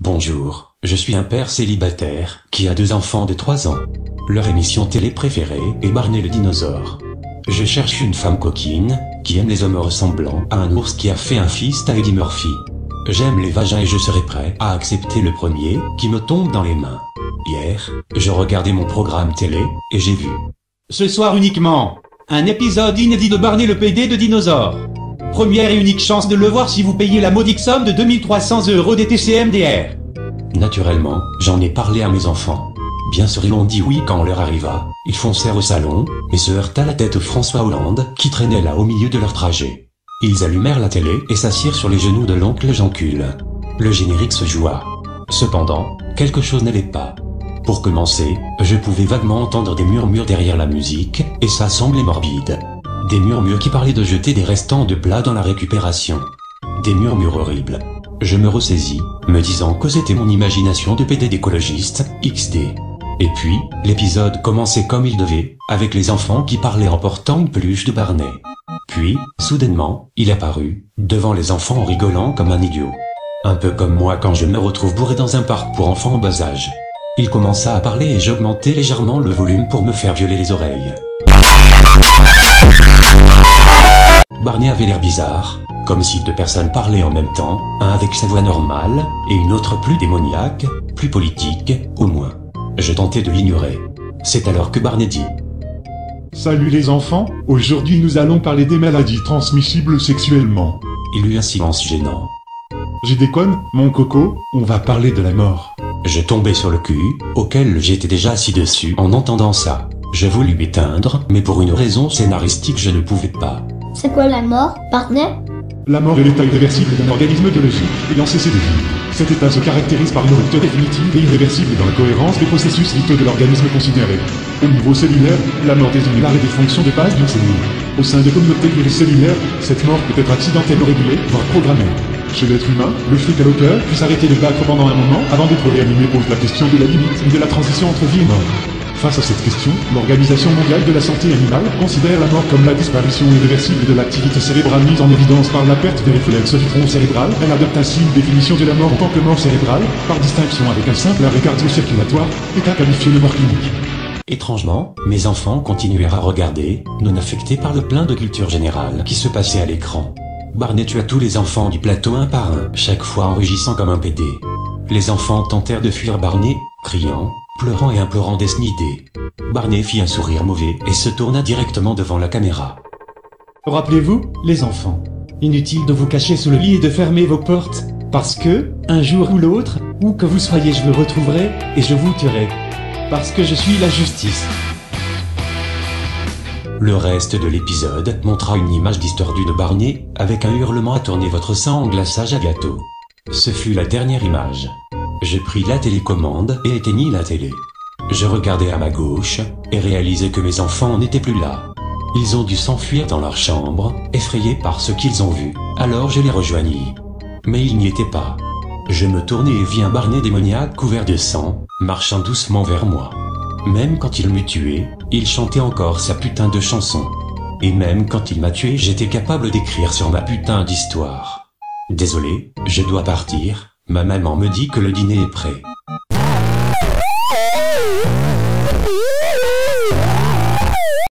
Bonjour, je suis un père célibataire, qui a 2 enfants de 3 ans. Leur émission télé préférée est Barney le dinosaure. Je cherche une femme coquine, qui aime les hommes ressemblant à un ours qui a fait un fist à Eddie Murphy. J'aime les vagins et je serai prêt à accepter le premier, qui me tombe dans les mains. Hier, je regardais mon programme télé, et j'ai vu. Ce soir uniquement, un épisode inédit de Barney le PD de dinosaure. Première et unique chance de le voir si vous payez la modique somme de 2300 € des TCMDR. Naturellement, j'en ai parlé à mes enfants. Bien sûr ils ont dit oui quand l'heure arriva, ils foncèrent au salon, et se heurta la tête François Hollande, qui traînait là au milieu de leur trajet. Ils allumèrent la télé et s'assirent sur les genoux de l'oncle Jeancul. Le générique se joua. Cependant, quelque chose n'allait pas. Pour commencer, je pouvais vaguement entendre des murmures derrière la musique, et ça semblait morbide. Des murmures qui parlaient de jeter des restants de plats dans la récupération. Des murmures horribles. Je me ressaisis, me disant que c'était mon imagination de PD d'écologiste, XD. Et puis, l'épisode commençait comme il devait, avec les enfants qui parlaient en portant une peluche de Barney. Puis, soudainement, il apparut, devant les enfants en rigolant comme un idiot. Un peu comme moi quand je me retrouve bourré dans un parc pour enfants en bas âge. Il commença à parler et j'augmentais légèrement le volume pour me faire violer les oreilles. Barney avait l'air bizarre, comme si 2 personnes parlaient en même temps, un avec sa voix normale, et une autre plus démoniaque, plus politique, au moins. Je tentais de l'ignorer. C'est alors que Barney dit. Salut les enfants, aujourd'hui nous allons parler des maladies transmissibles sexuellement. Il eut un silence gênant. J'y déconne, mon coco, on va parler de la mort. Je tombais sur le cul, auquel j'étais déjà assis dessus en entendant ça. Je voulus m'éteindre, mais pour une raison scénaristique je ne pouvais pas. C'est quoi la mort, Barney? La mort est l'état irréversible d'un organisme biologique ayant cessé de vivre. Cet état se caractérise par une rupture définitive et irréversible dans la cohérence des processus vitaux de l'organisme considéré. Au niveau cellulaire, la mort désigne l'arrêt des fonctions de base d'une cellule. Au sein des communautés pluricellulaires, cette mort peut être accidentelle ou régulée, voire programmée. Chez l'être humain, le fait qu'à l'auteur puisse arrêter de battre pendant un moment avant d'être réanimé pose la question de la limite et de la transition entre vie et mort. Face à cette question, l'Organisation mondiale de la santé animale considère la mort comme la disparition irréversible de l'activité cérébrale mise en évidence par la perte des réflexes du tronc cérébral. Elle adopte ainsi une définition de la mort en tant que mort cérébrale, par distinction avec un simple arrêt cardio-circulatoire, état qualifié de mort clinique. Étrangement, mes enfants continuèrent à regarder, non affectés par le plein de culture générale qui se passait à l'écran. Barney tua tous les enfants du plateau un par un, chaque fois en rugissant comme un PD. Les enfants tentèrent de fuir Barney, criant, pleurant et implorant d'être nidés. Barney fit un sourire mauvais et se tourna directement devant la caméra. Rappelez-vous, les enfants, inutile de vous cacher sous le lit et de fermer vos portes, parce que, un jour ou l'autre, où que vous soyez je vous retrouverai et je vous tuerai. Parce que je suis la justice. Le reste de l'épisode montra une image distordue de Barney, avec un hurlement à tourner votre sang en glaçage à gâteau. Ce fut la dernière image. Je pris la télécommande et éteignis la télé. Je regardais à ma gauche, et réalisai que mes enfants n'étaient plus là. Ils ont dû s'enfuir dans leur chambre, effrayés par ce qu'ils ont vu, alors je les rejoignis. Mais ils n'y étaient pas. Je me tournai et vis un Barney démoniaque couvert de sang, marchant doucement vers moi. Même quand il m'eut tué, il chantait encore sa putain de chanson. Et même quand il m'a tué, j'étais capable d'écrire sur ma putain d'histoire. Désolé, je dois partir, ma maman me dit que le dîner est prêt.